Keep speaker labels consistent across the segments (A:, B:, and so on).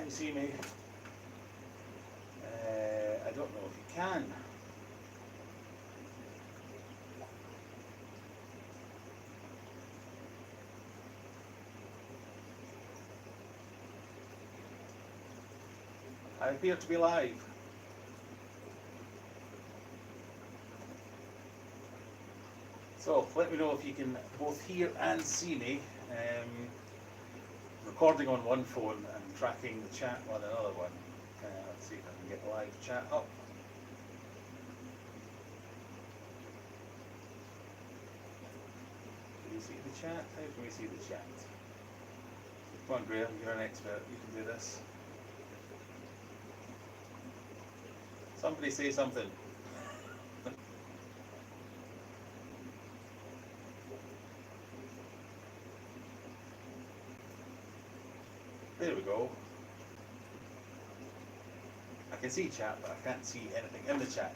A: you see me? I don't know if you can. I appear to be live. So let me know if you can both hear and see me. Recording on one phone and tracking the chat on another one. Let's see if I can get the live chat up. Can you see the chat? How can we see the chat? Come on, Graham, you're an expert. You can do this. Somebody say something. There we go. I can see chat, but I can't see anything in the chat.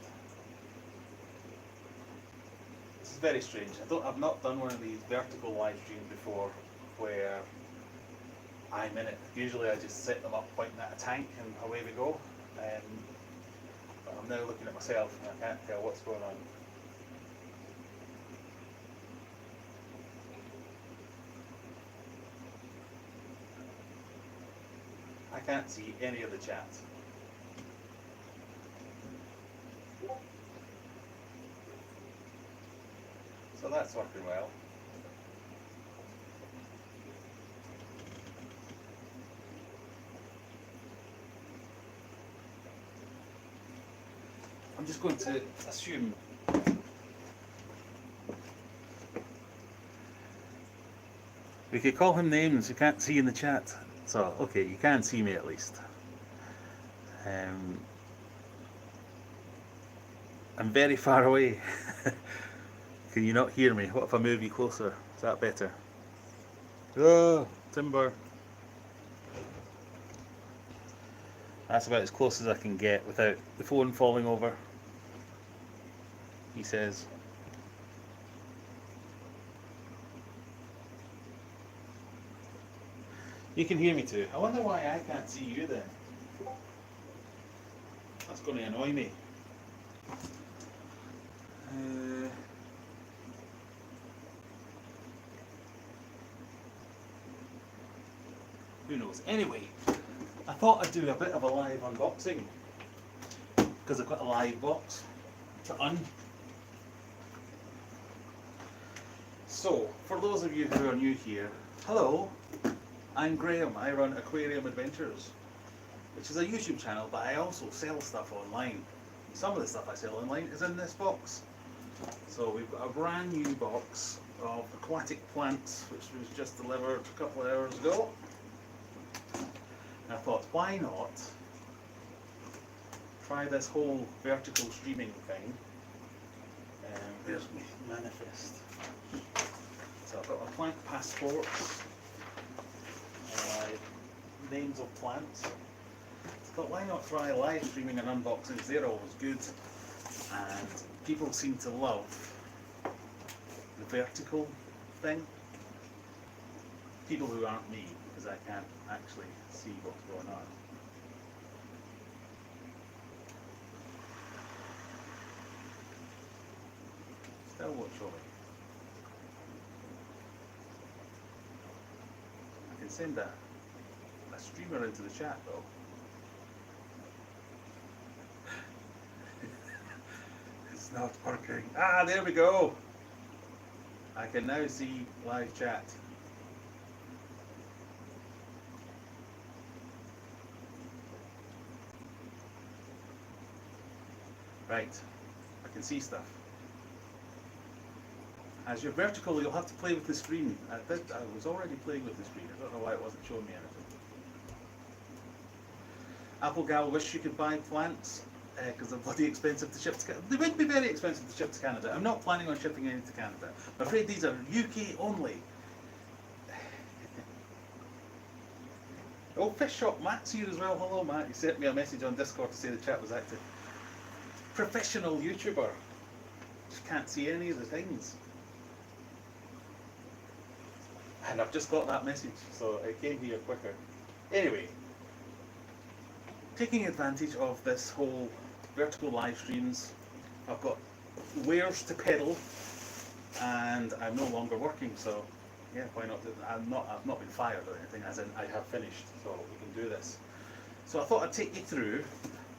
A: This is very strange. I've not done one of these vertical live streams before where I'm in it. Usually I just set them up pointing at a tank and away we go. But I'm now looking at myself and I can't tell what's going on. I can't see any of the chat. So that's working well. I'm just going to assume we could call him names you can't see in the chat. So, okay, you can see me at least. I'm very far away. Can you not hear me? What if I move you closer? Is that better? Oh, timber. That's about as close as I can get without the phone falling over, he says. You can hear me too. I wonder why I can't see you then. That's going to annoy me. Who knows? Anyway, I thought I'd do a bit of a live unboxing because I've got a live box to un. So, for those of you who are new here, hello. I'm Graham. I run Aquarium Adventures, which is a YouTube channel, but I also sell stuff online. Some of the stuff I sell online is in this box. So we've got a brand new box of aquatic plants, which was just delivered a couple of hours ago. And I thought, why not try this whole vertical streaming thing? There's my manifest. So I've got my plant passports. Names of plants. But why not try live streaming and unboxings? They're always good, and people seem to love the vertical thing. People who aren't me, because I can't actually see what's going on. Still won't show me. I can send a streamer into the chat though. It's not working. Ah, there we go. I can now see live chat. Right, I can see stuff. As you're vertical, you'll have to play with the screen. I was already playing with the screen. I don't know why it wasn't showing me anything. Apple Gal wish you could buy plants because they're bloody expensive to ship to Canada. They would be very expensive to ship to Canada. I'm not planning on shipping any to Canada. I'm afraid these are UK only. Oh, Fish Shop Matt's here as well. Hello, Matt. He sent me a message on Discord to say the chat was active. Professional YouTuber. Just can't see any of the things. And I've just got that message, so it came here quicker. Anyway, taking advantage of this whole vertical live streams. I've got wares to peddle, and I'm no longer working, so yeah, why not? I've not been fired or anything, as in I have finished, so we can do this. So I thought I'd take you through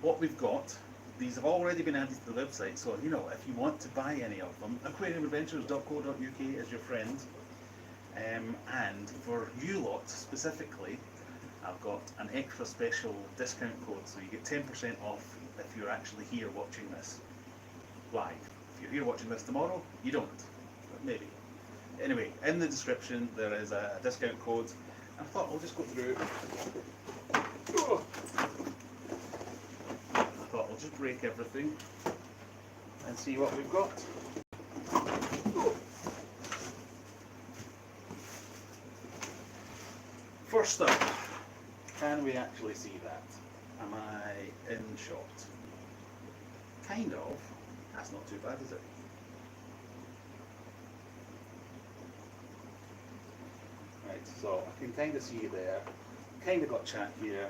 A: what we've got. These have already been added to the website, so you know, if you want to buy any of them, aquariumadventures.co.uk is your friend. And for you lot specifically, I've got an extra special discount code, so you get 10% off if you're actually here watching this live. If you're here watching this tomorrow, you don't, but maybe. Anyway, in the description there is a discount code. I thought I'll just go through. I thought I'll just break everything and see what we've got. First up, can we actually see that? Am I in shot? Kind of. That's not too bad, is it? Right, so I can kind of see you there. Kind of got chat here.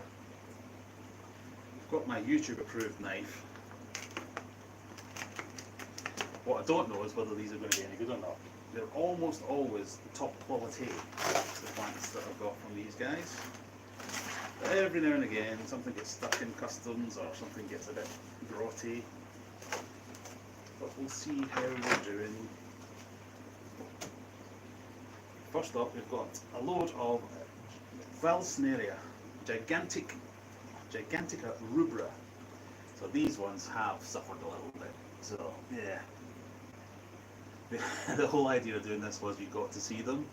A: I've got my YouTube approved knife. What I don't know is whether these are going to be any good or not. They're almost always top quality, the plants that I've got from these guys. But every now and again something gets stuck in customs or something gets a bit grotty. But we'll see how we're doing. First up, we've got a load of Valisneria, gigantica rubra. So these ones have suffered a little bit. So yeah. The whole idea of doing this was you got to see them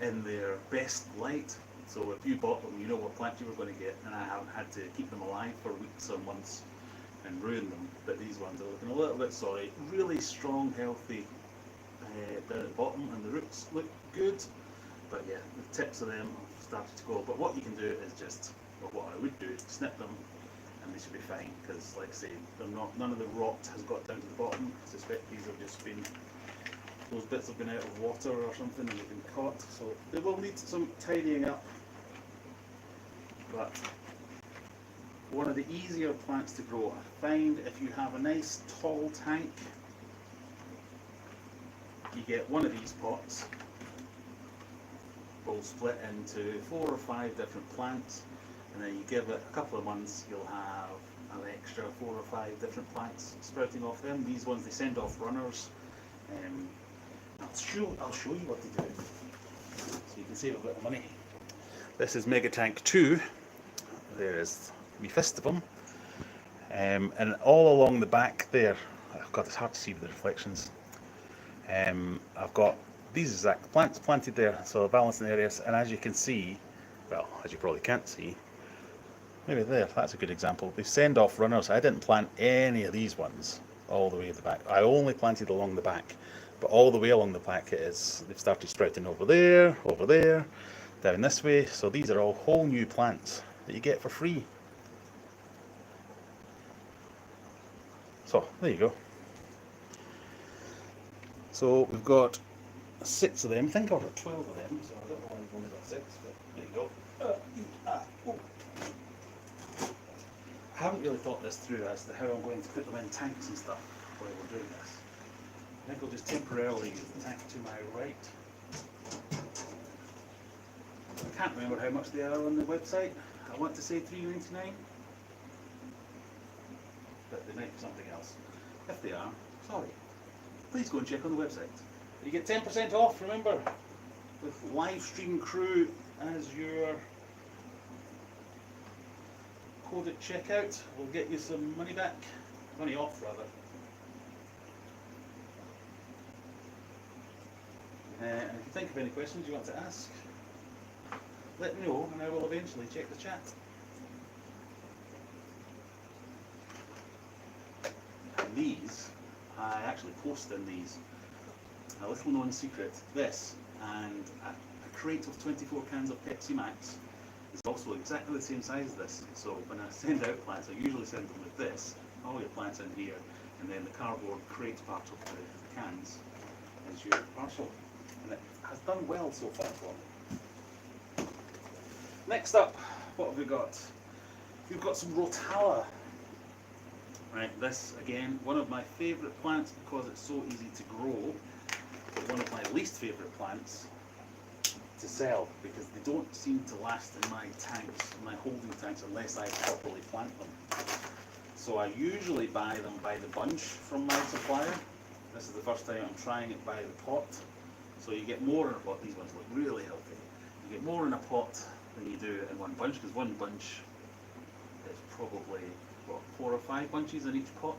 A: in their best light. So if you bought them, you know what plant you were going to get, and I haven't had to keep them alive for weeks or months and ruin them. But these ones are looking a little bit sorry. Really strong, healthy down at the bottom, and the roots look good. But yeah, the tips of them have started to go. But what you can do is just, or what I would do, snip them, and they should be fine. Because, like I say, they're not. None of the rot has got down to the bottom. I suspect these have just been. Those bits have been out of water or something and they've been caught, so they will need some tidying up. But one of the easier plants to grow, I find, if you have a nice tall tank, you get one of these pots, will split into 4 or 5 different plants, and then you give it a couple of months, you'll have an extra 4 or 5 different plants sprouting off them. These ones, they send off runners. I'll show you what to do, so you can save a bit of money. This is Mega Tank 2. There is a fist of them, and all along the back there, oh God, it's hard to see with the reflections. I've got these exact plants planted there, so Valisneria, and as you can see, well, as you probably can't see, maybe there, that's a good example. They send off runners. I didn't plant any of these ones all the way at the back. I only planted along the back. But all the way along the back they've started sprouting over there, down this way. So these are all whole new plants that you get for free. So there you go. So we've got 6 of them. I think I've got 12 of them, so I don't know why I've only got 6, but there you go. I haven't really thought this through as to how I'm going to put them in tanks and stuff while we're doing this. I think I'll just temporarily use the tank to my right. I can't remember how much they are on the website. I want to say $3.99, but they might be something else. If they are, sorry. Please go and check on the website. You get 10% off, remember, with live stream crew as your code at checkout. We'll get you some money back, money off rather. And if you think of any questions you want to ask, let me know and I will eventually check the chat. And these, I actually post in these, a little known secret, this and a crate of 24 cans of Pepsi Max is also exactly the same size as this. So when I send out plants, I usually send them with this, all your plants in here, and then the cardboard crate part of the cans is your parcel. And it has done well so far for me. Next up, what have we got? We've got some Rotala. Right, this again, one of my favourite plants because it's so easy to grow, but one of my least favourite plants to sell because they don't seem to last in my tanks, in my holding tanks, unless I properly plant them. So I usually buy them by the bunch from my supplier. This is the first time I'm trying it by the pot. So you get more in a pot. These ones look really healthy. You get more in a pot than you do in one bunch, because one bunch is probably, what, 4 or 5 bunches in each pot.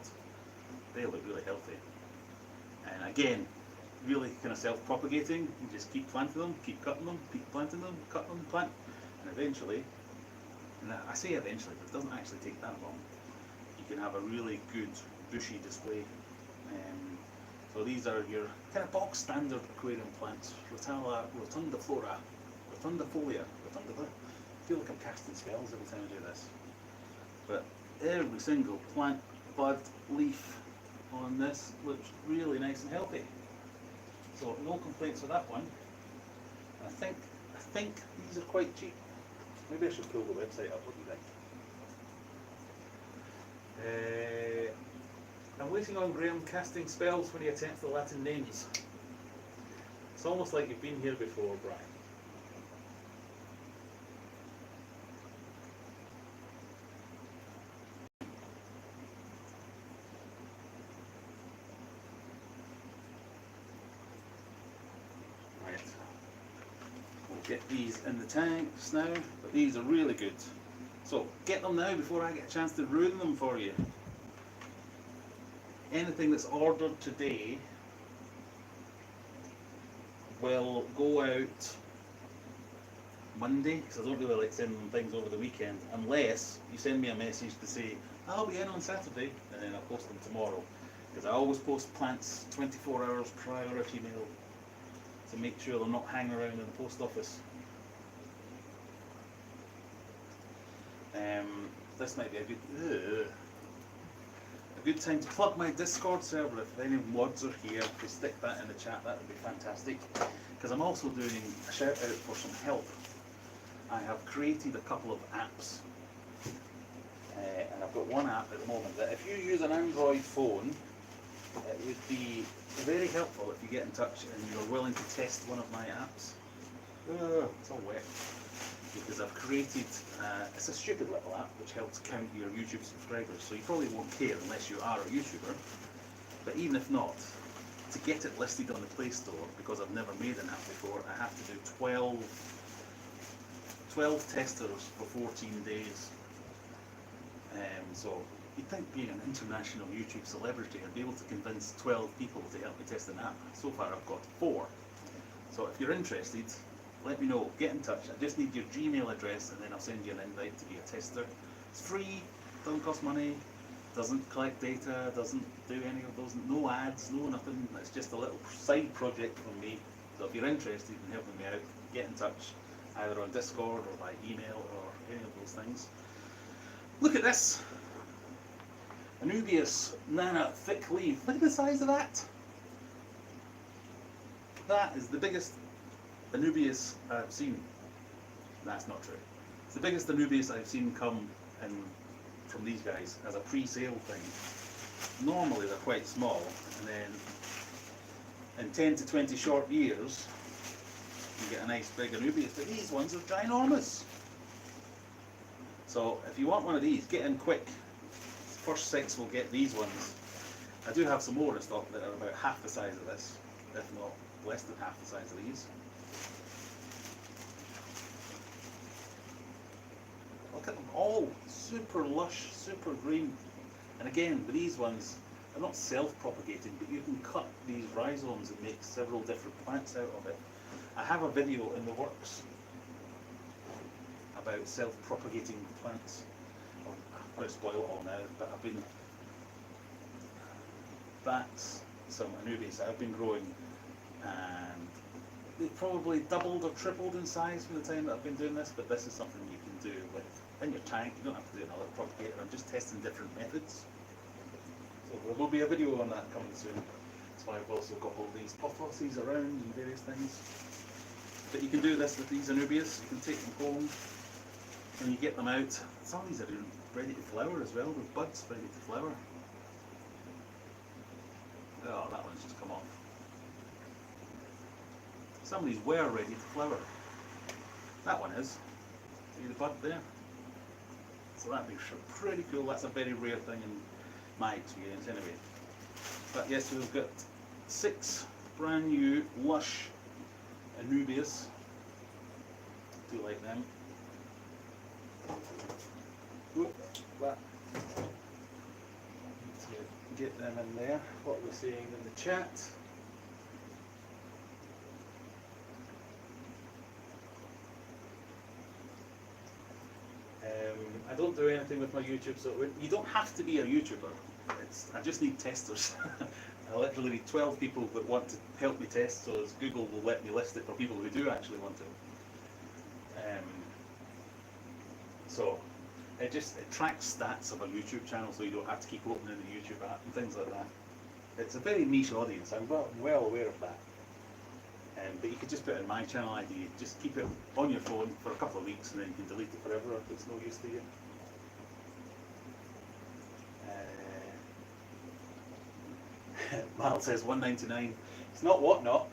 A: They look really healthy. And again, really kind of self-propagating. You just keep planting them, keep cutting them, keep planting them, cut them, plant, and eventually, and I say eventually, but it doesn't actually take that long, you can have a really good bushy display. So these are your kind of bog standard aquarium plants. Rotala, rotunda flora, rotunda folia, rotunda. I feel like I'm casting spells every time I do this. But every single plant, bud, leaf on this looks really nice and healthy. So no complaints with that one. And I think these are quite cheap. Maybe I should pull the website up. What do you think? I'm waiting on Graham casting spells when he attempts the Latin names. It's almost like you've been here before, Brian. Right. We'll get these in the tanks now, but these are really good. So get them now before I get a chance to ruin them for you. Anything that's ordered today will go out Monday, because I don't really like sending things over the weekend, unless you send me a message to say, I'll be in on Saturday, and then I'll post them tomorrow. Because I always post plants 24 hours priority mail to make sure they're not hanging around in the post office. This might be a good time to plug my Discord server. If any mods are here, if they stick that in the chat, that would be fantastic. Because I'm also doing a shout out for some help. I have created a couple of apps, and I've got one app at the moment that if you use an Android phone, it would be very helpful if you get in touch and you're willing to test one of my apps. It's all wet. Because I've created, it's a stupid little app which helps count your YouTube subscribers, so you probably won't care unless you are a YouTuber, but even if not, to get it listed on the Play Store, because I've never made an app before, I have to do 12 testers for 14 days. So you'd think being an international YouTube celebrity, I'd be able to convince 12 people to help me test an app. So far I've got 4. So if you're interested, let me know, get in touch. I just need your Gmail address and then I'll send you an invite to be a tester. It's free, doesn't cost money, doesn't collect data, doesn't do any of those, no ads, no nothing. It's just a little side project from me. So if you're interested in helping me out, get in touch, either on Discord or by email or any of those things. Look at this! Anubias Nana thick leaf. Look at the size of that! That is the biggest Anubias I've seen. That's not true. It's the biggest Anubias I've seen come in from these guys as a pre-sale thing. Normally they're quite small, and then in 10 to 20 short years you get a nice big Anubias, but these ones are ginormous. So if you want one of these, get in quick. First 6 will get these ones. I do have some more in stock that are about half the size of this, if not less than half the size of these. Look at them all, super lush, super green. And again, with these ones, they're not self-propagating, but you can cut these rhizomes and make several different plants out of it. I have a video in the works about self-propagating plants. I'm going to spoil it all now, but that's some Anubias I've been growing, and they've probably doubled or tripled in size from the time that I've been doing this, but this is something you can do in your tank. You don't have to do another propagator. I'm just testing different methods. So there will be a video on that coming soon. That's why I've also got all these pothoses around and various things. But you can do this with these Anubias. You can take them home, and you get them out. Some of these are ready to flower as well, with buds ready to flower. Oh, that one's just come off. Some of these were ready to flower. That one is. See the bud there? So that'd be pretty cool. That's a very rare thing in my experience anyway. But yes, we've got 6 brand new lush Anubias. Do you like them? Whoop, that. Need to get them in there. What we're seeing in the chat. I don't do anything with my YouTube, so you don't have to be a YouTuber. I just need testers. I literally need 12 people that want to help me test, so as Google will let me list it for people who do actually want to. So it tracks stats of a YouTube channel, so you don't have to keep opening the YouTube app and things like that. It's a very niche audience. I'm well aware of that. But you could just put in my channel ID, just keep it on your phone for a couple of weeks and then you can delete it forever if it's no use to you. Mal says $1.99. It's not whatnot.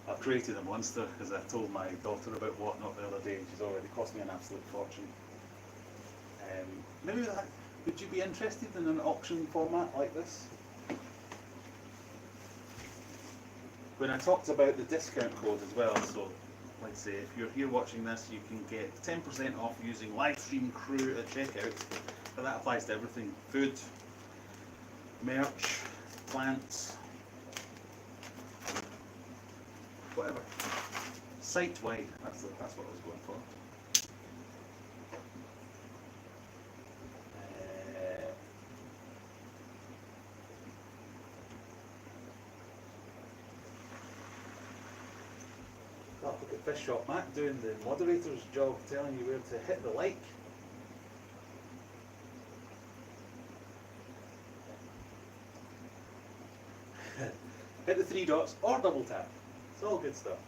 A: I've created a monster because I told my daughter about whatnot the other day and she's already cost me an absolute fortune. Maybe would you be interested in an auction format like this? When I talked about the discount code as well, so let's say if you're here watching this, you can get 10% off using Livestream Crew at checkout, but that applies to everything: food, merch, plants, whatever. Site-wide, that's what I was going for. Look at Fish Shop Matt doing the moderator's job, telling you where to hit the like. Hit the 3 dots or double tap. It's all good stuff.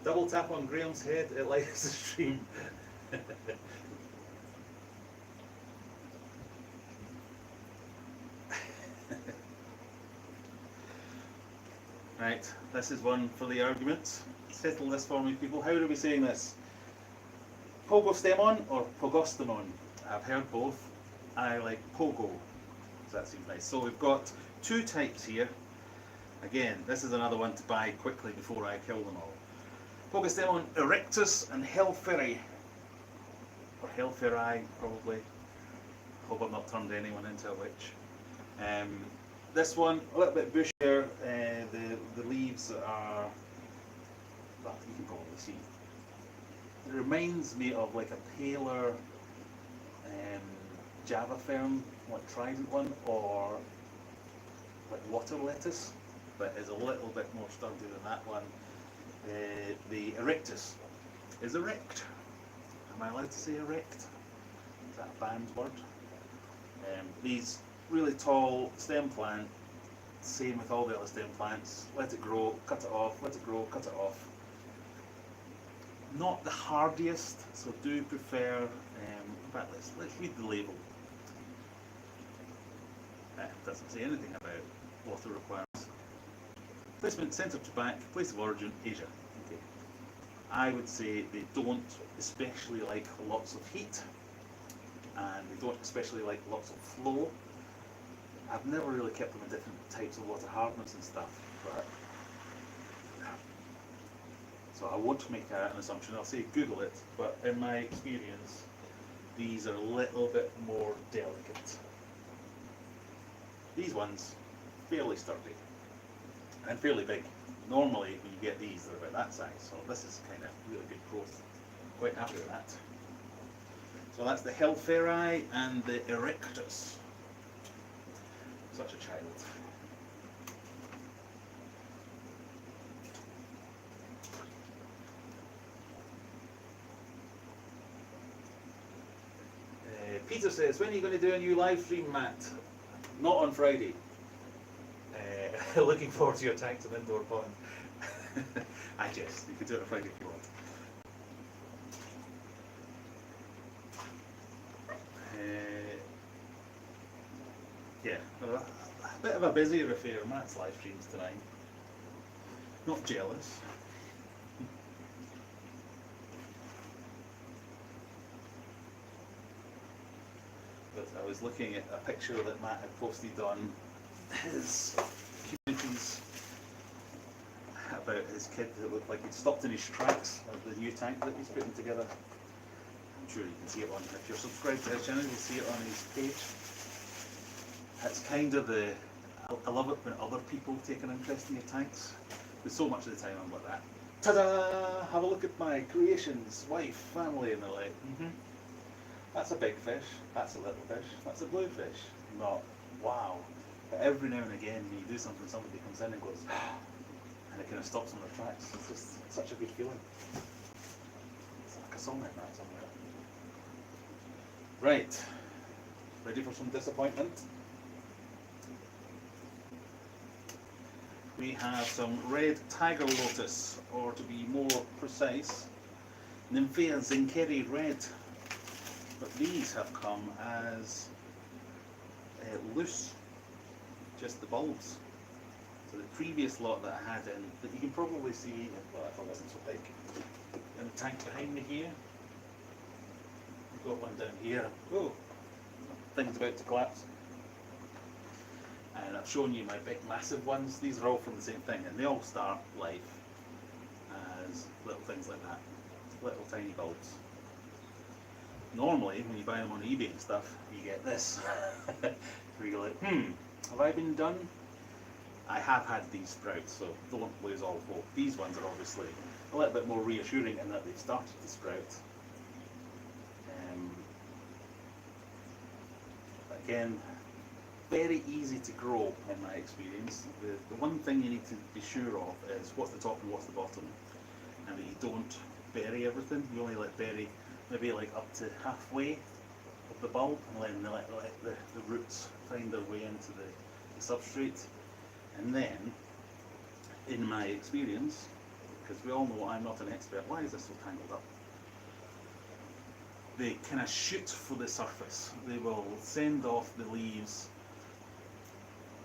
A: Double tap on Graham's head, it likes the stream. Right, this is one for the argument. Settle this for me, people. How are we saying this? Pogostemon or Pogostemon? I've heard both. I like Pogo, so that seems nice. So we've got 2 types here. Again, this is another one to buy quickly before I kill them all. Pogostemon erectus and Hellfairy. Or Hellfairy, probably. Hope I've not turned anyone into a witch. This one, a little bit bushier, the leaves are, well, you can probably see. It reminds me of like a paler Java fern, like trident one, or like water lettuce, but is a little bit more sturdy than that one. The erectus is erect. Am I allowed to say erect? Is that a banned word? These really tall stem plant, same with all the other stem plants. Let it grow, cut it off, let it grow, cut it off. Not the hardiest, so do prefer, in fact let's read the label. It doesn't say anything about water requirements. Placement centre to back, place of origin, Asia. Okay. I would say they don't especially like lots of heat, and they don't especially like lots of flow. I've never really kept them in different types of water hardness and stuff, but so I won't make an assumption. I'll say Google it, but in my experience, these are a little bit more delicate. These ones, fairly sturdy and fairly big. Normally, when you get these, they're about that size. So this is kind of really good growth. Quite happy with that. So that's the Hellfairy and the erectus. Such a child. Peter says, when are you going to do a new live stream, Matt? Not on Friday. Looking forward to your tanks and indoor pond. I jest, you can do it on Friday if you want. Yeah, a bit of a busier affair. Matt's live streams tonight. Not jealous. But I was looking at a picture that Matt had posted on his communities about his kid that looked like he'd stopped in his tracks of the new tank that he's putting together. I'm sure you can see it on, if you're subscribed to his channel, you'll see it on his page. It's kind of I love it when other people take an interest in your tanks. Because so much of the time I'm like that. Ta-da! Have a look at my creations, wife, family, and they're like, that's a big fish, that's a little fish, that's a blue fish. Not, wow. But every now and again when you do something, somebody comes in and goes, and it kind of stops on their tracks. It's just such a good feeling. It's like a song like that somewhere. Right, ready for some disappointment? We have some red tiger lotus, or to be more precise, Nymphea zinkeri red. But these have come as loose, just the bulbs. So the previous lot that I had in, that you can probably see, well, if it wasn't so big, in the tank behind me here. We've got one down here. Oh, thing's about to collapse. And I've shown you my big massive ones. These are all from the same thing, and they all start life as little things like that, little tiny bulbs. Normally, when you buy them on eBay and stuff, you get this, where you're like, have I been done? I have had these sprouts, so don't lose all hope. These ones are obviously a little bit more reassuring in that they've started to sprout. Again, very easy to grow in my experience. The one thing you need to be sure of is what's the top and what's the bottom, and that you don't bury everything. You only let bury maybe like up to halfway of the bulb, and then let the roots find their way into the substrate. And then, in my experience, because we all know I'm not an expert, why is this so tangled up? They kind of shoot for the surface. They will send off the leaves,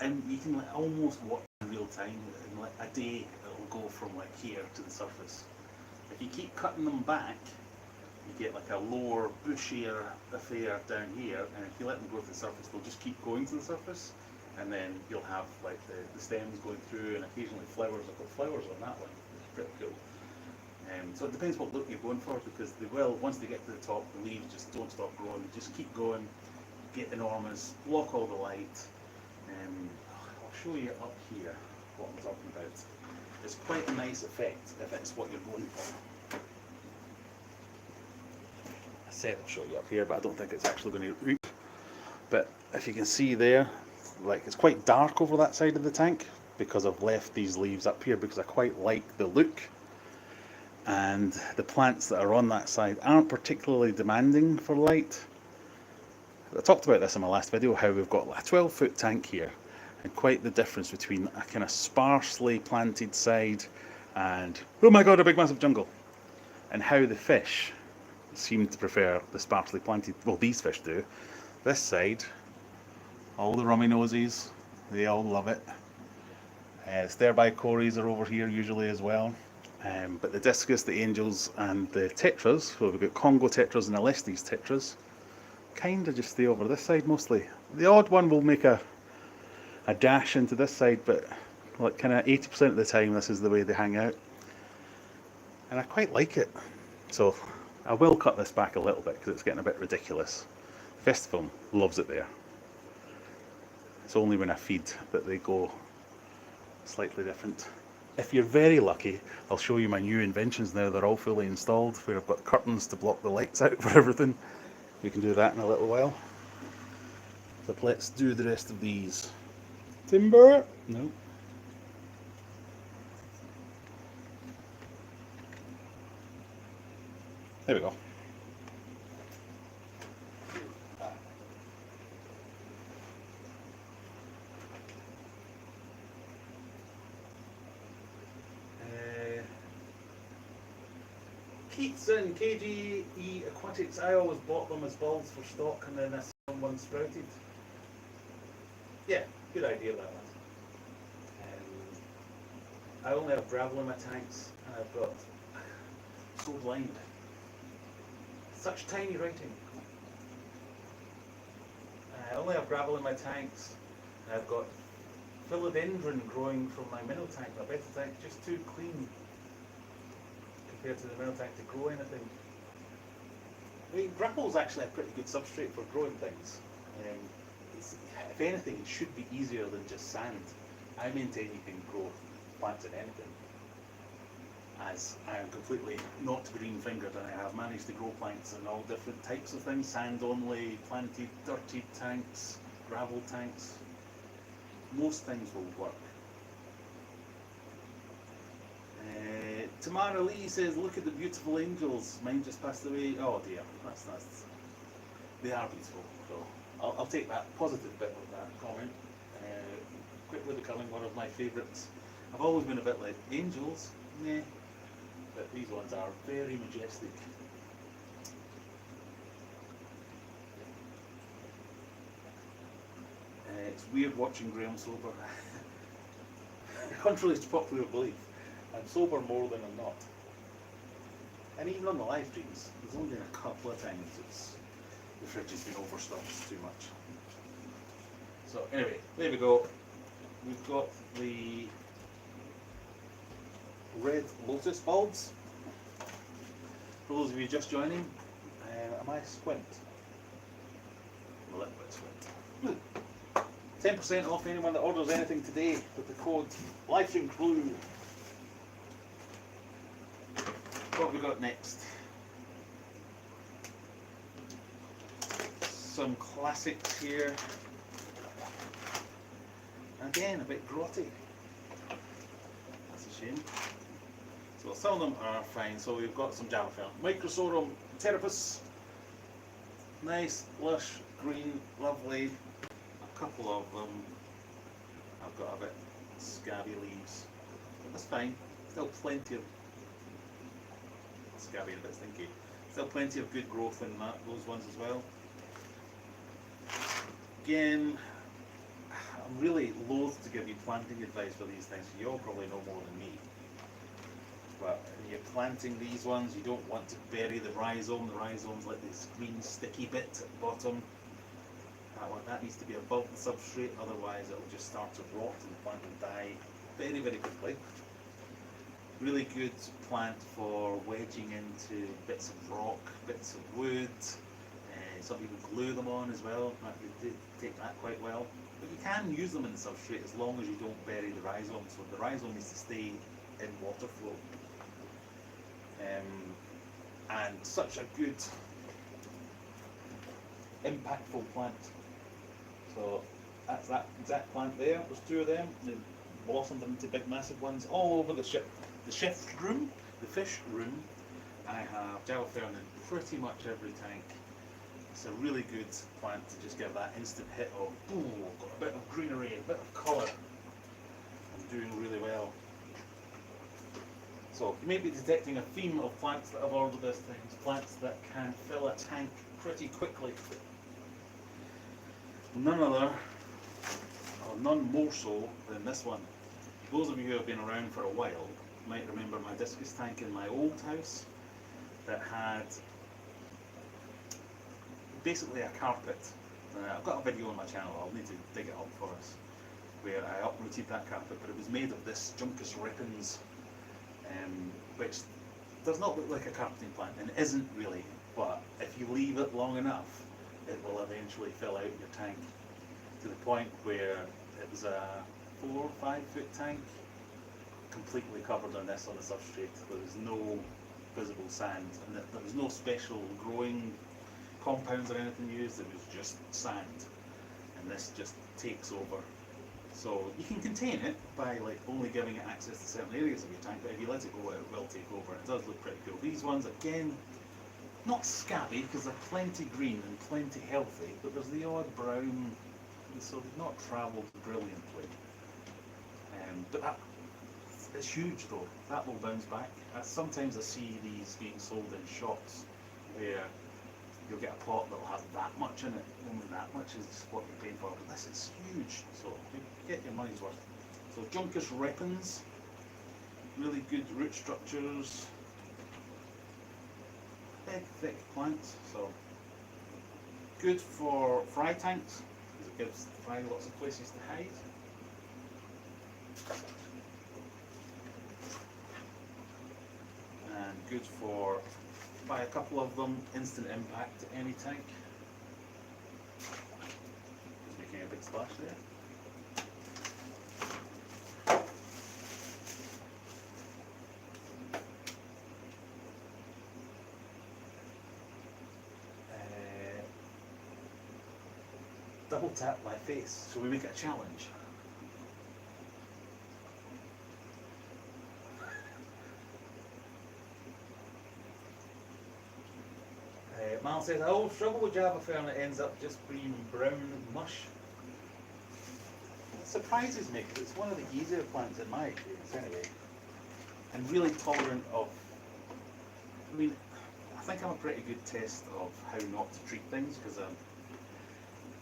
A: and you can almost watch in real time. In like a day, it'll go from like here to the surface. If you keep cutting them back, you get like a lower, bushier affair down here, and if you let them go to the surface, they'll just keep going to the surface, and then you'll have like the stems going through, and occasionally flowers. I've got flowers on that one, it's pretty cool. So it depends what look you're going for, because they will, once they get to the top, the leaves just don't stop growing, they just keep going, get enormous, block all the light. I'll show you up here what I'm talking about. It's quite a nice effect if it's what you're going for. I said I'll show you up here, but I don't think it's actually going to reach. But if you can see there, like it's quite dark over that side of the tank because I've left these leaves up here because I quite like the look. And the plants that are on that side aren't particularly demanding for light. I talked about this in my last video, how we've got a 12-foot tank here, and quite the difference between a kind of sparsely planted side and, oh my god, a big massive jungle, and how the fish seem to prefer the sparsely planted, well these fish do. This side, all the rummy nosies, they all love it. Thereby cories are over here usually as well. But the discus, the angels, and the tetras, well, we've got Congo tetras and Alestes tetras, kind of just stay over this side mostly. The odd one will make a dash into this side, but like kind of 80% of the time this is the way they hang out. And I quite like it. So I will cut this back a little bit because it's getting a bit ridiculous. Festivum loves it there. It's only when I feed that they go slightly different. If you're very lucky, I'll show you my new inventions now. They're all fully installed, where I've got curtains to block the lights out for everything. We can do that in a little while. But let's do the rest of these. Timber? No. There we go. Keats and KGE Aquatics, I always bought them as bulbs for stock and then I saw one sprouted. Yeah, good idea that one. I only have gravel in my tanks and I've got so blind. Such tiny writing. I only have gravel in my tanks and I've got philodendron growing from my minnow tank. My betta tank is just too clean compared to the minnow tank to grow anything. I mean, gravel is actually a pretty good substrate for growing things. If anything, it should be easier than just sand. I maintain you can grow plants in anything, as I am completely not green-fingered and I have managed to grow plants in all different types of things, sand only, planted, dirty tanks, gravel tanks. Most things will work. Tamara Lee says, look at the beautiful angels. Mine just passed away. Oh dear, that's they are beautiful. So I'll take that positive bit of that comment. Quickly becoming one of my favourites. I've always been a bit like angels, meh, but these ones are very majestic. It's weird watching Graham sober. Contrary to popular belief, I'm sober more than I'm not. And even on the live streams, there's only a couple of times the fridge has been overstocked too much. So anyway, there we go. We've got the red lotus bulbs. For those of you just joining, am I squint? I'm a little bit squint. 10% off anyone that orders anything today with the code LivestreamCrew. What have we got next? Some classics here. Again, a bit grotty. That's a shame. So some of them are fine. So we've got some Java fern. Microsorum terapus. Nice, lush, green, lovely. A couple of them I've got a bit scabby leaves. But that's fine. Still plenty of scabby and a bit stinky. Still plenty of good growth in those ones as well. Again, I'm really loath to give you planting advice for these things. You all probably know more than me. But when you're planting these ones, you don't want to bury the rhizome. The rhizome's like this green sticky bit at the bottom. That needs to be above the substrate, otherwise it'll just start to rot and the plant will die very, very quickly. Really good plant for wedging into bits of rock, bits of wood. Some people glue them on as well. They take that quite well. But you can use them in the substrate as long as you don't bury the rhizome. So the rhizome needs to stay in water flow. And such a good, impactful plant. So that's that exact plant there. There's two of them. They blossomed into big, massive ones all over the shift room, the fish room. I have Java fern in pretty much every tank. It's a really good plant to just give that instant hit of, ooh, I've got a bit of greenery, a bit of colour. I'm doing really well. So you may be detecting a theme of plants that have ordered this thing, plants that can fill a tank pretty quickly. None other, or none more so than this one. Those of you who have been around for a while might remember my discus tank in my old house that had basically a carpet. I've got a video on my channel, I'll need to dig it up for us, where I uprooted that carpet, but it was made of this Juncus repens, which does not look like a carpeting plant, and it isn't really, but if you leave it long enough, it will eventually fill out your tank to the point where it was a 4 or 5 foot tank, completely covered in this on the substrate. There was no visible sand, and there was no special growing compounds or anything used. It was just sand, and this just takes over. So you can contain it by like only giving it access to certain areas of your tank, but if you let it go, it will take over. It does look pretty cool. These ones, again, not scabby because they're plenty green and plenty healthy, but there's the odd brown, so they've not travelled brilliantly. But it's huge though. That will bounce back. Sometimes I see these being sold in shops where you'll get a pot that'll have that much in it. Only that much is what you're paying for. But this is huge, so you get your money's worth. So Juncus repens, really good root structures, big thick plants. So good for fry tanks because it gives the fry lots of places to hide. And good for, buy a couple of them, instant impact to any tank. Just making a big splash there. Double tap my face, so we make it a challenge. Mal says, I always struggle with Java fern, it ends up just being brown mush. It surprises me because it's one of the easier plants in my experience anyway. And really tolerant of, I mean, I think I'm a pretty good test of how not to treat things because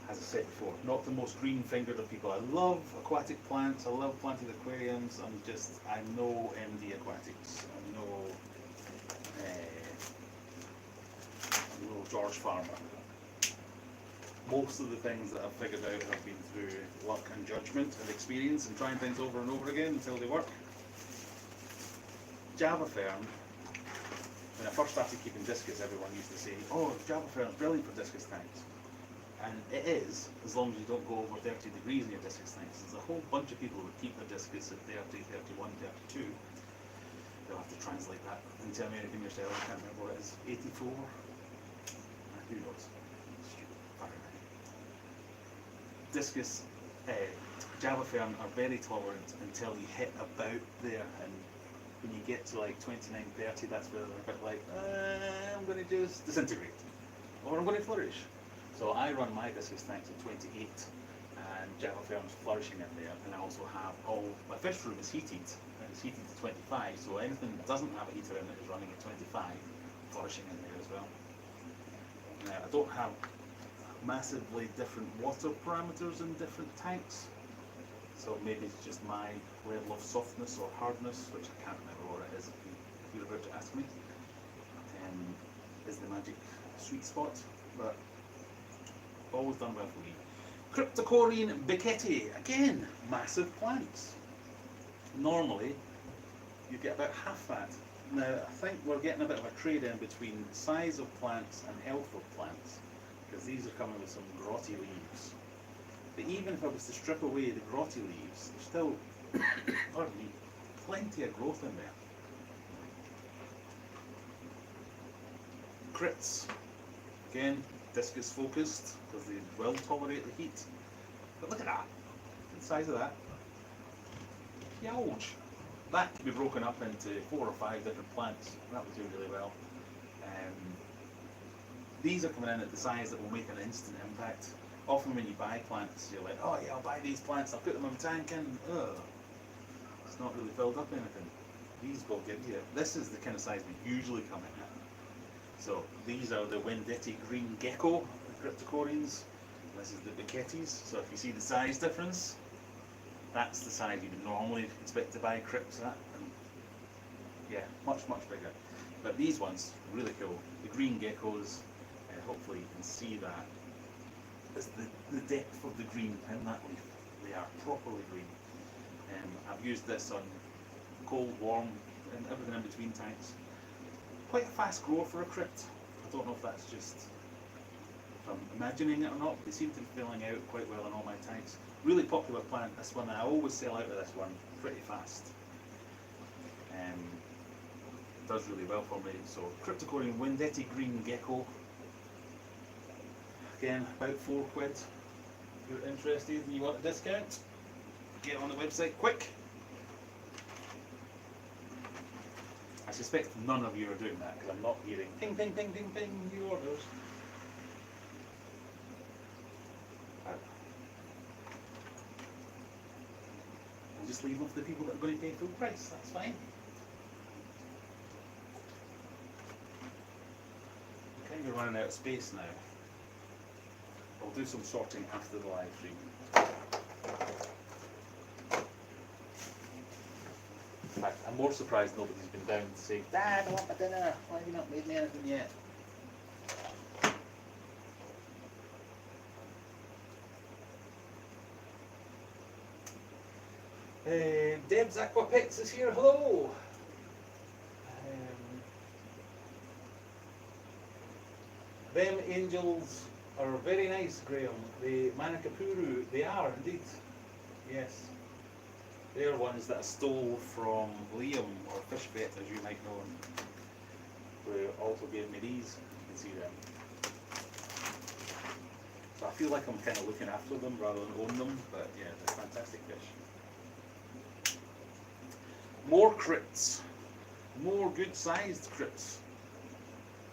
A: as I said before, not the most green-fingered of people. I love aquatic plants, I love planting aquariums, I'm no MD Aquatics, I'm no George Farmer. Most of the things that I've figured out have been through luck and judgment and experience and trying things over and over again until they work. Java fern, when I first started keeping discus, everyone used to say, oh, Java fern is brilliant for discus tanks. And it is, as long as you don't go over 30 degrees in your discus tanks. There's a whole bunch of people who keep their discus at 30, 31, 32. You'll have to translate that into American yourself. I can't remember what it is. 84? Who knows? Discus, Java fern are very tolerant until you hit about there, and when you get to like 29, 30, that's where they're a bit like, I'm going to just disintegrate, or I'm going to flourish. So I run my discus tanks at 28, and Java fern's flourishing in there, and I also have my fish room is heated, and it's heated to 25, so anything that doesn't have a heater in it is running at 25, flourishing in there as well. I don't have massively different water parameters in different tanks, so maybe it's just my level of softness or hardness, which I can't remember what it is if you're about to ask me, is the magic sweet spot, but always done well for me. Cryptocoryne Bicetti, again, massive plants. Normally, you get about half that. Now, I think we're getting a bit of a trade-in between size of plants and health of plants, because these are coming with some grotty leaves. But even if I was to strip away the grotty leaves, there's still, pardon me, plenty of growth in there. Crits, again, discus focused, because they will tolerate the heat. But look at that, the size of that. Huge. That can be broken up into 4 or 5 different plants. That would do really well. These are coming in at the size that will make an instant impact. Often when you buy plants, you're like, oh yeah, I'll buy these plants, I'll put them in a tank and it's not really filled up anything. These will give you, this is the kind of size we usually come in at. So these are the Vendetti green gecko, the Cryptocorynes. This is the Bicettis. So if you see the size difference, that's the size you would normally expect to buy crypts at, and yeah, much bigger. But these ones, really cool. The green geckos, hopefully you can see that. It's the depth of the green in that leaf. They are properly green. I've used this on cold, warm, and everything in between tanks. Quite a fast grower for a crypt. I don't know if that's just, if I'm imagining it or not, but they seem to be filling out quite well in all my tanks. Really popular plant, this one. I always sell out of this one pretty fast. Does really well for me. So Cryptocoryne Vendetti green gecko. Again, about £4. If you're interested and you want a discount, get on the website quick. I suspect none of you are doing that because I'm not hearing ping, ping, ping, ping, ping, new orders. just leave them for the people that are going to pay full price. That's fine. I'm kind of running out of space now. I'll do some sorting after the live stream. In fact, I'm more surprised nobody's been down to say, Dad, I want my dinner. Why have you not made me anything yet? Deb's Aquapets is here. Hello. Them angels are very nice, Graham. The Manakapuru, they are indeed. Yes. They're ones that I stole from Liam, or Fishbet as you might know him, who also gave me these. You can see them. So I feel like I'm kind of looking after them rather than own them, but yeah, they're fantastic fish. More crypts. More good-sized crypts.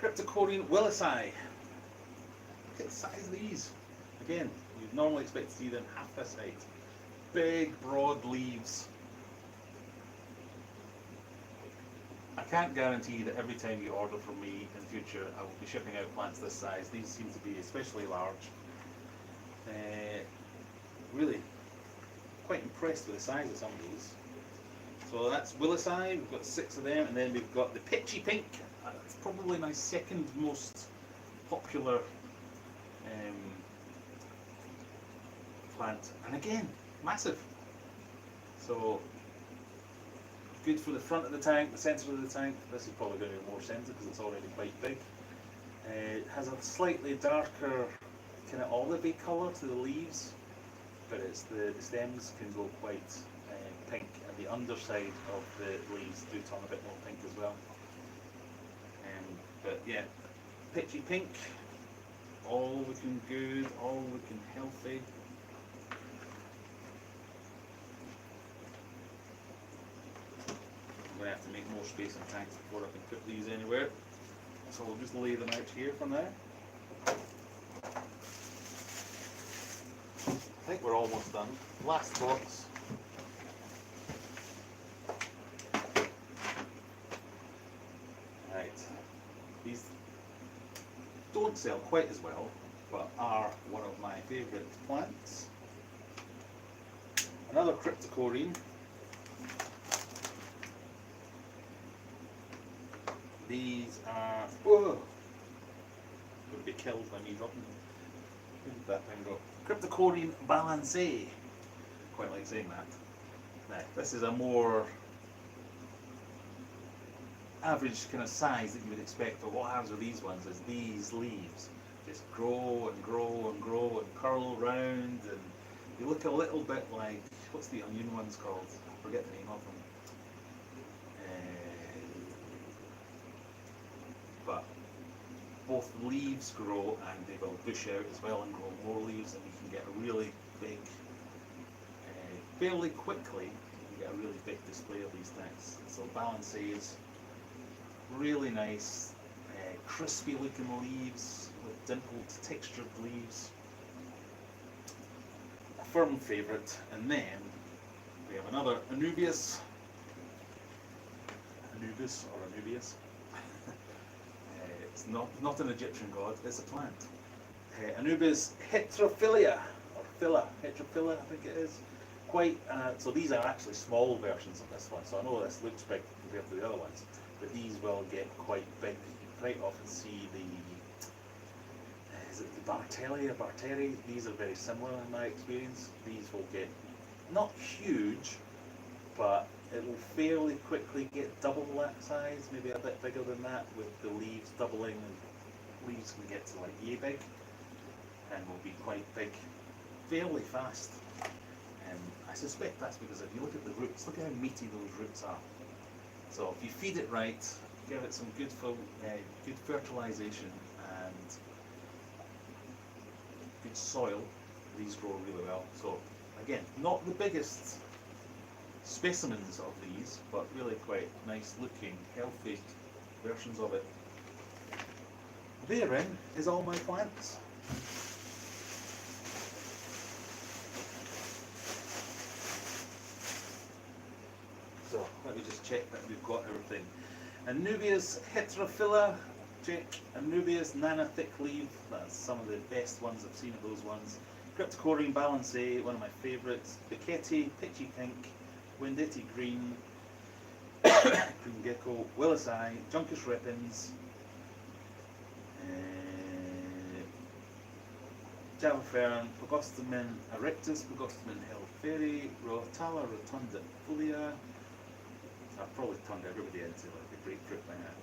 A: Cryptocoryne Willisi. Look at the size of these. Again, you'd normally expect to see them half this height. Big, broad leaves. I can't guarantee that every time you order from me in the future I will be shipping out plants this size. These seem to be especially large. Really quite impressed with the size of some of these. So that's Willisi, we've got 6 of them, and then we've got the pitchy pink. It's probably my second most popular plant, and again, massive. So good for the front of the tank, the centre of the tank. This is probably going to be more centre because it's already quite big. It has a slightly darker kind of olivey colour to the leaves, but it's the stems can go quite pink, and the underside of the leaves do turn a bit more pink as well. But yeah, pitchy pink, all looking good, all looking healthy. I'm going to have to make more space in tanks before I can put these anywhere. So we'll just lay them out here for now. I think we're almost done. Last box. Right. These don't sell quite as well, but are one of my favourite plants. Another Cryptocoryne. These are, whoa, would be killed by me dropping them. Where did that thing go? Cryptocoryne balancée. Quite like saying that. Now, this is a more average kind of size that you would expect, but what happens with these ones is these leaves just grow and grow and grow and curl round, and they look a little bit like, what's the onion ones called? I forget the name of them. But both leaves grow and they will bush out as well and grow more leaves, and you can get a really big, fairly quickly, you can get a really big display of these things. So balancées, really nice, crispy looking leaves with dimpled textured leaves. A firm favourite. And then we have another Anubias. Anubis or Anubias. It's not an Egyptian god, it's a plant. Anubias heterophylla, or heterophylla I think it is. Quite, so these are actually small versions of this one, so I know this looks big compared to the other ones, but these will get quite big. You quite often see the, is it the Bartellia, Barteri? These are very similar in my experience. These will get, not huge, but it will fairly quickly get double that size, maybe a bit bigger than that, with the leaves doubling, and leaves can get to like yay big and will be quite big fairly fast. And I suspect that's because if you look at the roots, look at how meaty those roots are. So if you feed it right, give it some good fertilization and good soil, these grow really well. So again, not the biggest specimens of these, but really quite nice looking, healthy versions of it. Therein is all my plants. check that we've got everything. Anubias heterophylla, check. Anubias nana thick leaf, that's some of the best ones I've seen of those ones. Cryptocoryne balancea, one of my favourites. Bicetti, pitchy pink. Wenditi green. Green gecko. Willisii, Juncus repens. Java fern, Pogostemon erectus, Pogostemon helferi, Rotala rotunda folia. I've probably turned everybody into like a grapefruit by now.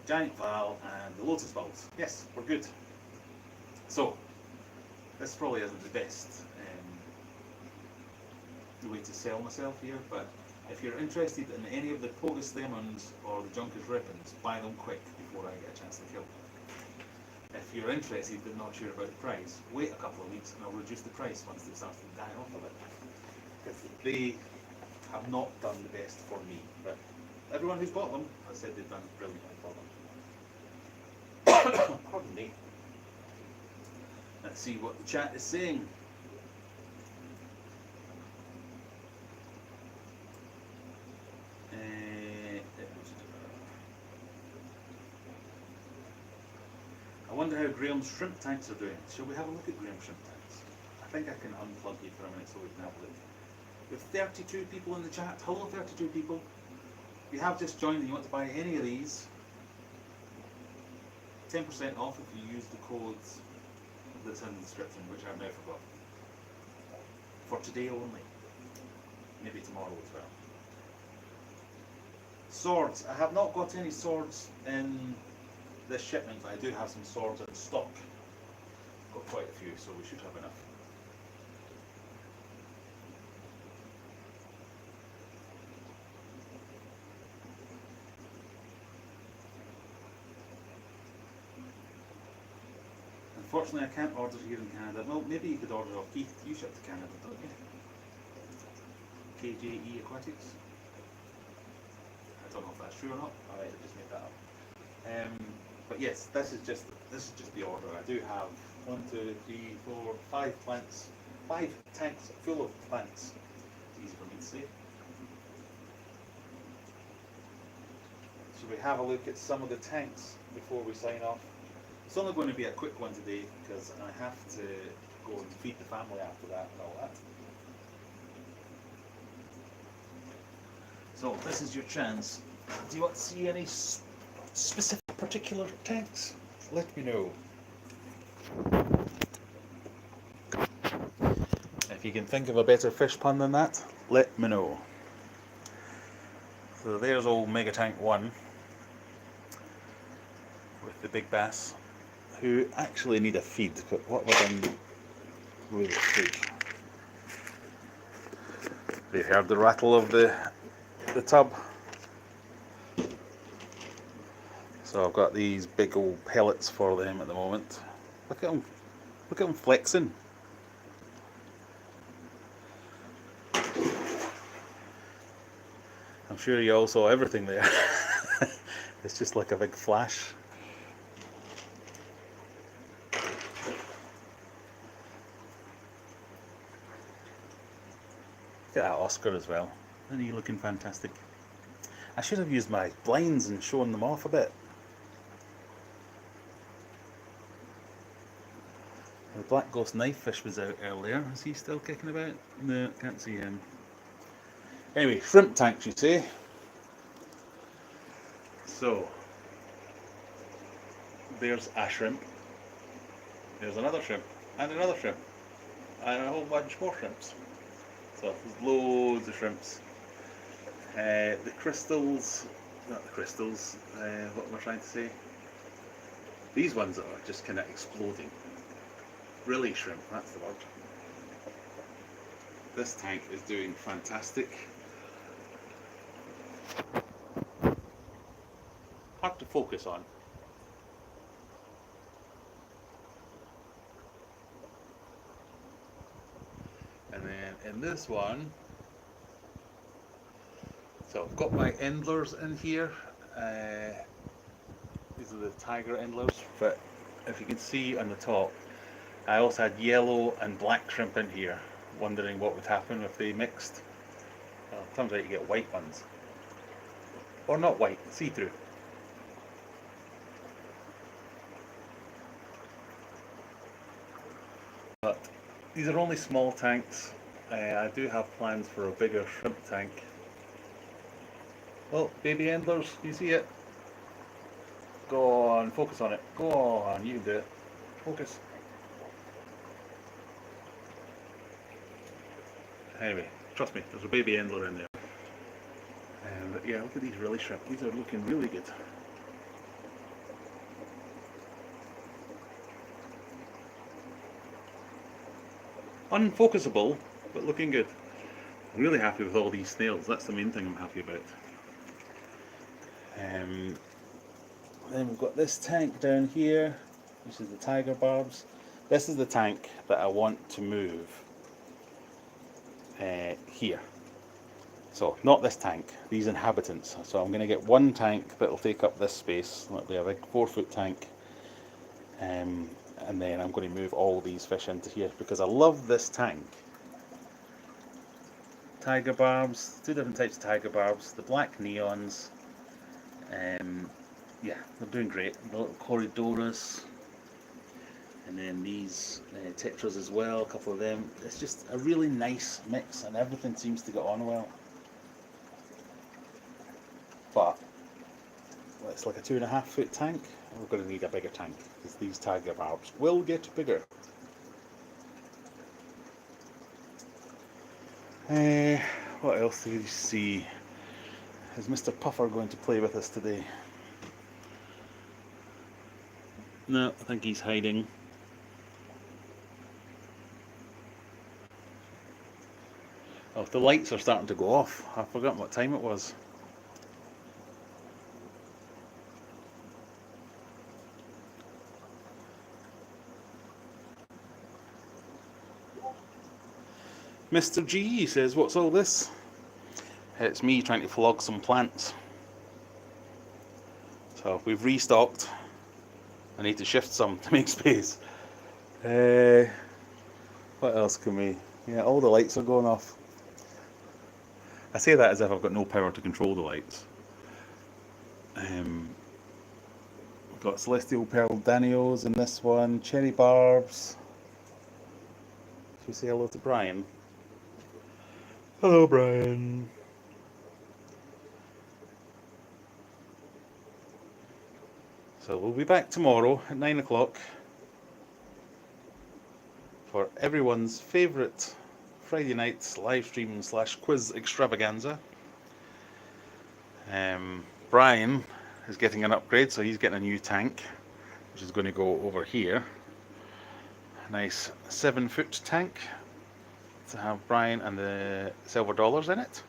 A: Giant val and the lotus bulbs. Yes, we're good. So, this probably isn't the best way to sell myself here, but if you're interested in any of the Pogostemons or the Juncus repens, buy them quick before I get a chance to kill them. If you're interested but not sure about the price, wait a couple of weeks and I'll reduce the price once they start to die off a bit. Because they have not done the best for me, but everyone who's bought them has said they've done brilliantly for them. Pardon me. Let's see what the chat is saying. I wonder how Graham's shrimp tanks are doing. Shall we have a look at Graham's shrimp tanks? I think I can unplug you for a minute so we can have a look. We have 32 people in the chat. Hello 32 people. If you have just joined and you want to buy any of these, 10% off if you use the codes that's in the description, which I've now forgotten. For today only. Maybe tomorrow as well. Swords. I have not got any swords in this shipment, but I do have some swords in stock. Got quite a few, so we should have enough. Unfortunately, I can't order here in Canada. Well, maybe you could order off Keith. You ship to Canada, don't you? KJE Aquatics. I don't know if that's true or not. I might have just made that up. But yes, this is just the order. I do have 1, 2, 3, 4, 5 plants, 5 tanks full of plants. It's easy for me to say. Should we have a look at some of the tanks before we sign off? It's only going to be a quick one today because I have to go and feed the family after that and all that. So this is your chance. Do you want to see any specific particular tanks? Let me know. If you can think of a better fish pun than that, let me know. So there's old Mega Tank 1 with the big bass, who actually need a feed, but what have I done with the feed? They've heard the rattle of the tub. So I've got these big old pellets for them at the moment. Look at them flexing. I'm sure you all saw everything there. It's just like a big flash. Look at that Oscar as well. Isn't he looking fantastic? I should have used my blinds and shown them off a bit. The black ghost knifefish was out earlier. Is he still kicking about? No, can't see him. Anyway, shrimp tanks, you say? So, there's a shrimp. There's another shrimp. And another shrimp. And a whole bunch more shrimps. So, there's loads of shrimps. The crystals, not the crystals, what am I trying to say? These ones are just kind of exploding. Really shrimp, that's the word. This tank is doing fantastic. Hard to focus on. And then in this one, so I've got my endlers in here. These are the tiger endlers, but if you can see on the top, I also had yellow and black shrimp in here, wondering what would happen if they mixed. I'll Turns out you get white ones. Or not white, see-through. But these are only small tanks. I do have plans for a bigger shrimp tank. Oh, baby endlers, you see it? Go on, focus on it. Go on, you can do it. Focus. Anyway, trust me, there's a baby endler in there. And yeah, look at these really shrimp. These are looking really good. Unfocusable, but looking good. I'm really happy with all these snails. That's the main thing I'm happy about. Then we've got this tank down here, which is the tiger barbs. This is the tank that I want to move here. So, not this tank, these inhabitants. So I'm going to get one tank that will take up this space. That'll be a big 4-foot tank. And then I'm going to move all these fish into here because I love this tank. Tiger barbs, 2 different types of tiger barbs. The black neons. Yeah, they're doing great. The little Corydoras. And then these tetras as well, a couple of them. It's just a really nice mix and everything seems to get on well. But well, it's like a 2.5-foot tank. We're going to need a bigger tank because these tiger barbs will get bigger. What else do you see? Is Mr. Puffer going to play with us today? No, I think he's hiding. Oh, the lights are starting to go off. I've forgotten what time it was. Mr. G says, what's all this? It's me trying to flog some plants. So we've restocked. I need to shift some to make space. What else can we... Yeah, all the lights are going off. I say that as if I've got no power to control the lights. We've got Celestial Pearl Danios in this one, Cherry Barbs. Should we say hello to Brian? Hello, Brian. So we'll be back tomorrow at 9 o'clock for everyone's favourite Friday night live stream / quiz extravaganza. Brian is getting an upgrade, so he's getting a new tank, which is going to go over here. A nice 7-foot tank to have Brian and the silver dollars in it.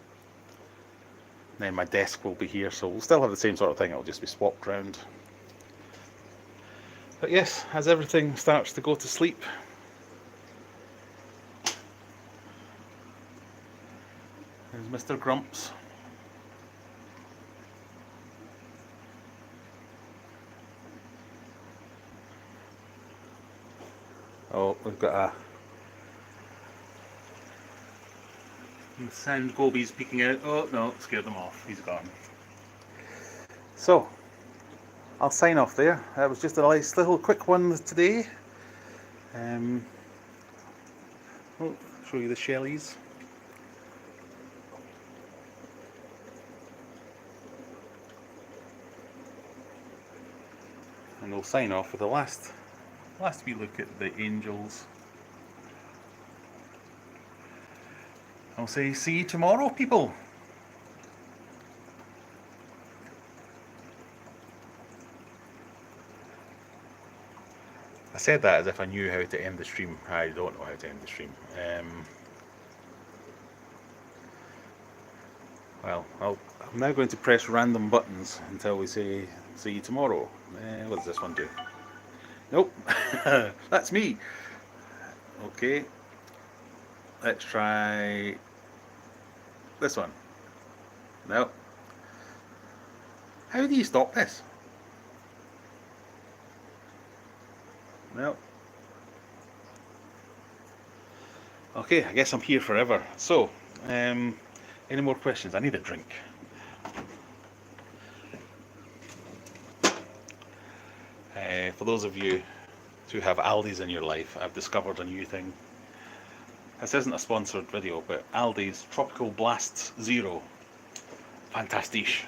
A: Then my desk will be here, so we'll still have the same sort of thing, it'll just be swapped round. But yes, as everything starts to go to sleep, there's Mr. Grumps. Oh, we've got a sound gobies peeking out. Oh no, scared them off. He's gone. So, I'll sign off there. That was just a nice little quick one today. Oh, show you the shellies. And we'll sign off with the last wee look at the angels. I'll say see you tomorrow, people. I said that as if I knew how to end the stream. I don't know how to end the stream. Well, I'm now going to press random buttons until we say see you tomorrow. What does this one do? Nope, that's me. Okay, let's try this one. No. How do you stop this? No. Okay, I guess I'm here forever. So, Any more questions? I need a drink. For those of you who have Aldi's in your life, I've discovered a new thing. This isn't a sponsored video, but Aldi's Tropical Blasts Zero. Fantastisch.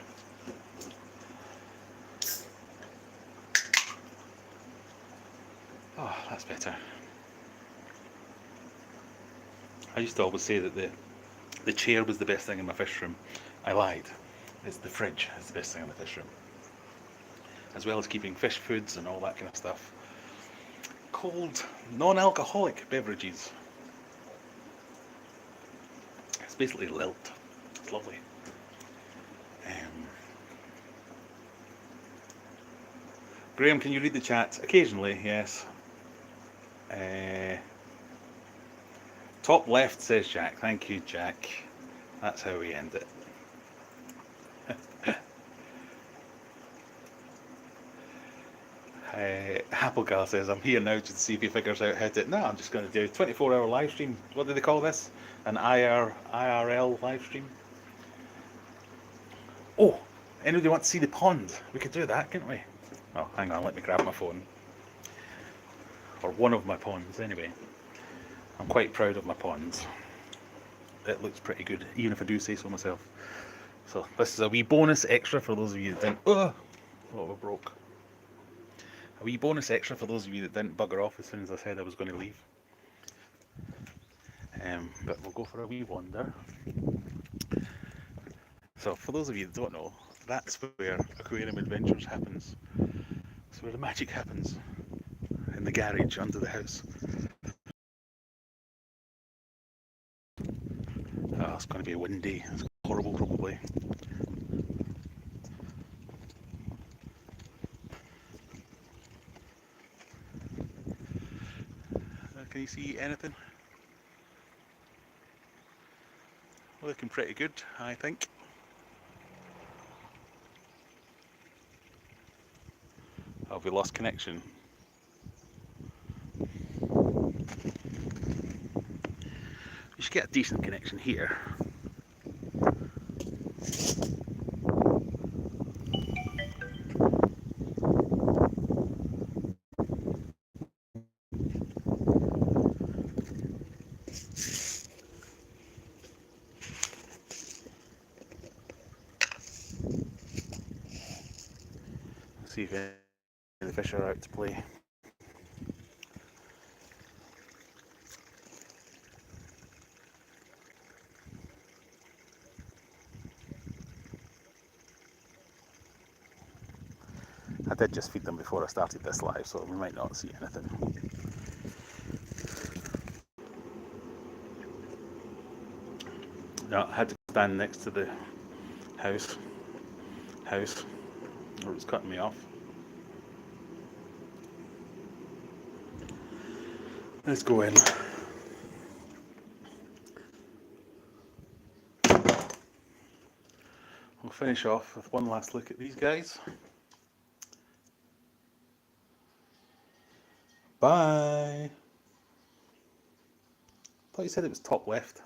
A: Oh, that's better. I used to always say that the chair was the best thing in my fish room. I lied. It's the fridge is the best thing in the fish room. As well as keeping fish foods and all that kind of stuff. Cold, non-alcoholic beverages. It's basically lilt. It's lovely. Graham, can you read the chat? Occasionally, yes. Top left, says Jack. Thank you, Jack. That's how we end it. Applegar says, I'm here now to see if he figures out how to... No, I'm just going to do a 24-hour live stream. What do they call this? An IRL live stream? Oh, anybody want to see the pond? We could do that, couldn't we? Oh, hang on, let me grab my phone. Or one of my ponds, anyway. I'm quite proud of my ponds. It looks pretty good, even if I do say so myself. So, this is a wee bonus extra for those of you that didn't... Oh, we broke. A wee bonus extra for those of you that didn't bugger off as soon as I said I was going to leave. But we'll go for a wee wander. So, for those of you that don't know, that's where Aquarium Adventures happens. That's where the magic happens. In the garage under the house. Oh, it's going to be windy. It's horrible, probably. Can you see anything? Looking pretty good, I think. Have we lost connection? You should get a decent connection here. See if any of the fish are out to play. I did just feed them before I started this live, so we might not see anything. No, I had to stand next to the house, or it was cutting me off. Let's go in. We'll finish off with one last look at these guys. Bye. I thought you said it was top left.